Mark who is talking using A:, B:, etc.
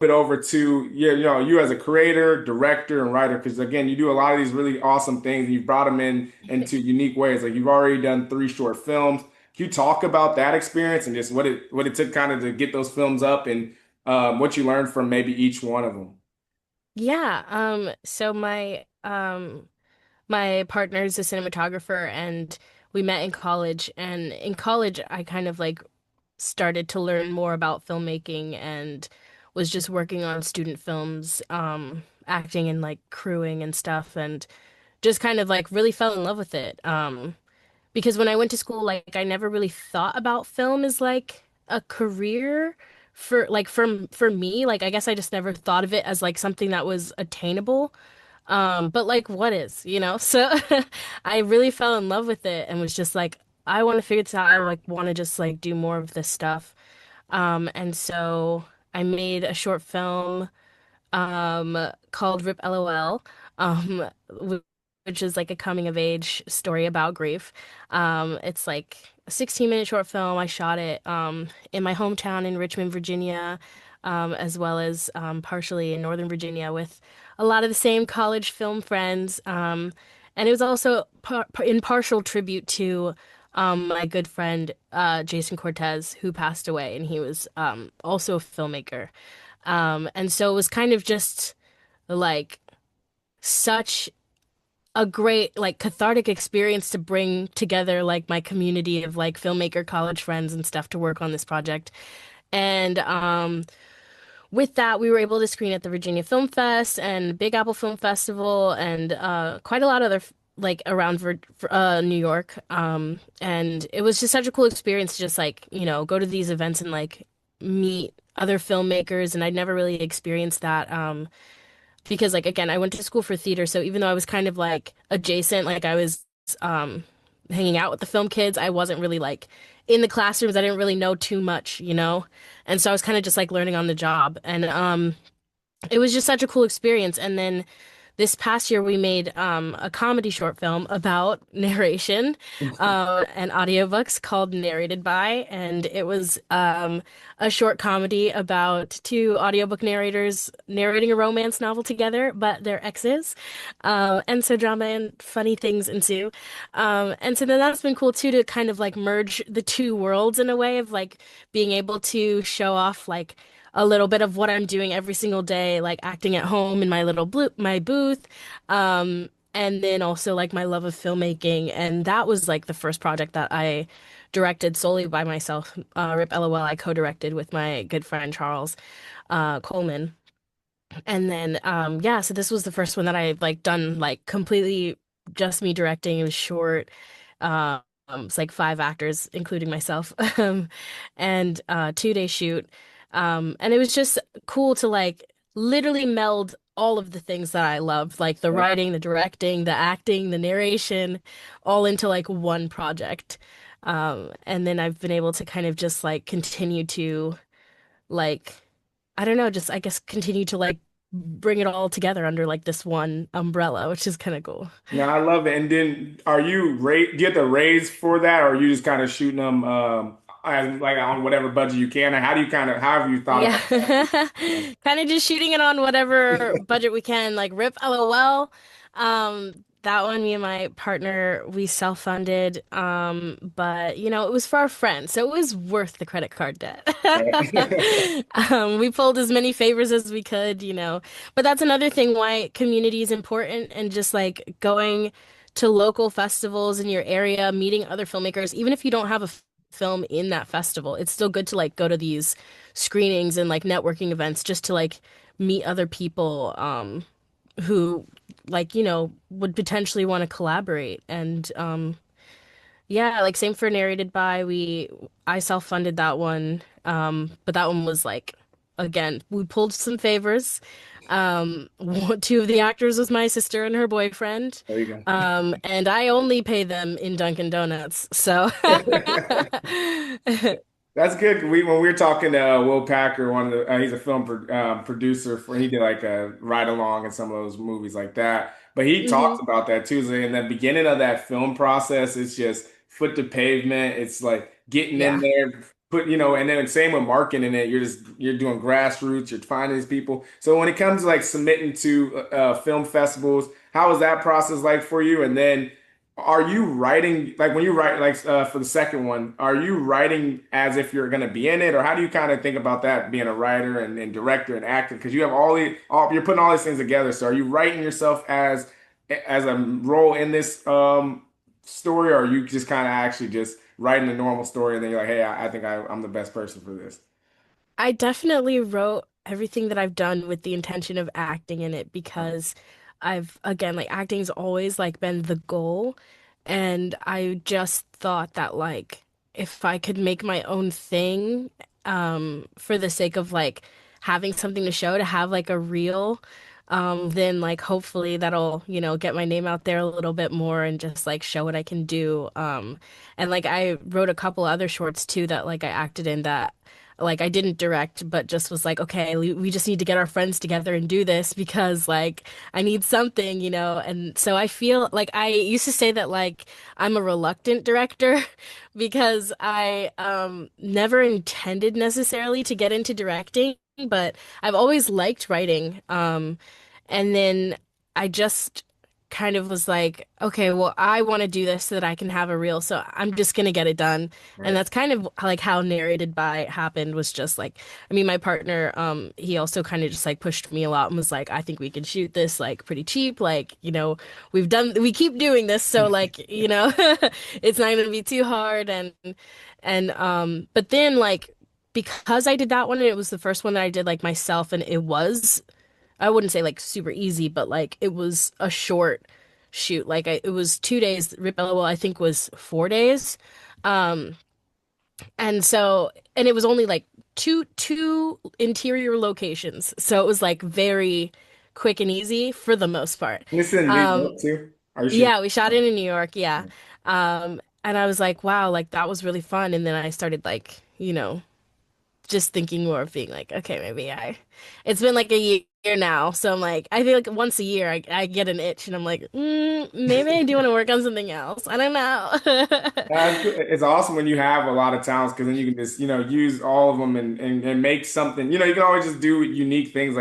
A: it over to you as a creator, director, and writer, because again, you do a lot of these really awesome things, and you've brought them in into unique ways. Like you've already done three short films. Can you talk about that experience and just what it took kind of to get those films up and what you learned from maybe each one of them?
B: Yeah, so my partner's a cinematographer and we met in college, and in college I kind of like started to learn more about filmmaking and was just working on student films, acting and like crewing and stuff, and just kind of like really fell in love with it. Because when I went to school, like I never really thought about film as like a career for me. Like I guess I just never thought of it as like something that was attainable. But like what is, you know? So I really fell in love with it and was just like, I want to figure this out. I like want to just like do more of this stuff. And so I made a short film called Rip LOL, um, wh- which is like a coming of age story about grief. It's like a 16-minute short film. I shot it in my hometown in Richmond, Virginia, as well as partially in Northern Virginia with a lot of the same college film friends. And it was also in partial tribute to my good friend Jason Cortez, who passed away, and he was also a filmmaker. And so it was kind of just like such a great like cathartic experience to bring together like my community of like filmmaker college friends and stuff to work on this project. And with that, we were able to screen at the Virginia Film Fest and Big Apple Film Festival and quite a lot of other like around New York. And it was just such a cool experience to just like, go to these events and like meet other filmmakers. And I'd never really experienced that. Because like again, I went to school for theater, so even though I was kind of like adjacent, like I was um hanging out with the film kids, I wasn't really like in the classrooms. I didn't really know too much, you know? And so I was kind of just like learning on the job. And it was just such a cool experience. And then this past year, we made a comedy short film about narration and audiobooks called Narrated By. And it was a short comedy about two audiobook narrators narrating a romance novel together, but they're exes. And so drama and funny things ensue. And so then that's been cool too to kind of like merge the two worlds in a way of like being able to show off like a little bit of what I'm doing every single day, like acting at home in my booth, and then also like my love of filmmaking, and that was like the first project that I directed solely by myself. Rip LOL, I co-directed with my good friend Charles Coleman, and then yeah, so this was the first one that I like done like completely just me directing. It was short. It's like five actors, including myself, and 2 day shoot. And it was just cool to like literally meld all of the things that I loved, like the writing, the directing, the acting, the narration, all into like one project. And then I've been able to kind of just like continue to like I don't know, just I guess continue to like bring it all together under like this one umbrella, which is kind of cool.
A: No, I love it. And then do you have to raise for that, or are you just kind of shooting them like on whatever budget you can? Or how do you how have you thought
B: Yeah.
A: about that?
B: Kind of just shooting it on whatever budget we can, like Rip LOL. That one, me and my partner, we self-funded. But it was for our friends, so it was worth the credit card debt. We pulled as many favors as we could. But that's another thing why community is important and just like going to local festivals in your area, meeting other filmmakers, even if you don't have a film in that festival, it's still good to like go to these screenings and like networking events just to like meet other people who like would potentially want to collaborate. And yeah, like same for Narrated By, I self-funded that one, but that one was like again, we pulled some favors. Two of the actors was my sister and her boyfriend,
A: There you
B: and I only pay them in Dunkin' Donuts, so
A: go. That's good. When we were talking to Will Packer, one of he's a producer he did like a ride along in some of those movies like that. But he talks
B: hmm
A: about that too. So in the beginning of that film process, it's just foot to pavement. It's like getting in
B: yeah.
A: there, put, and then same with marketing it. You're doing grassroots. You're finding these people. So when it comes to like submitting to film festivals, how is that process like for you? And then are you writing like when you write like for the second one, are you writing as if you're going to be in it, or how do you kind of think about that being a writer and director and actor? Because you have you're putting all these things together. So are you writing yourself as a role in this story, or are you just kind of actually just writing a normal story and then you're like, hey, I think I'm the best person for this?
B: I definitely wrote everything that I've done with the intention of acting in it because I've, again, like acting's always like been the goal. And I just thought that like if I could make my own thing, for the sake of like having something to show, to have like a reel, then like hopefully that'll, get my name out there a little bit more and just like show what I can do. And like I wrote a couple other shorts too that like I acted in that like I didn't direct, but just was like, okay, we just need to get our friends together and do this because like I need something, And so I feel like I used to say that like I'm a reluctant director because I never intended necessarily to get into directing, but I've always liked writing. And then I just kind of was like, okay, well, I want to do this so that I can have a reel, so I'm just gonna get it done. And
A: Right.
B: that's kind of like how Narrated by happened was just like, I mean, my partner, he also kind of just like pushed me a lot and was like, I think we can shoot this like pretty cheap, like, we keep doing this, so like, it's not gonna be too hard but then like because I did that one and it was the first one that I did like myself and it was I wouldn't say like super easy, but like it was a short shoot. Like it was 2 days. Rip Well, I think was 4 days. Um, and it was only like two interior locations, so it was like very quick and easy for the most part.
A: This in New
B: Um,
A: York too? Are you shooting?
B: yeah, we shot it in New York. Yeah. And I was like, wow, like that was really fun. And then I started like, just thinking more of being like, okay, it's been like a year now, so I'm like, I feel like once a year I get an itch and I'm like, maybe I do want to work on something else. I don't know.
A: It's awesome when you have a lot of talents because then you can just, use all of them and make something. You can always just do unique things.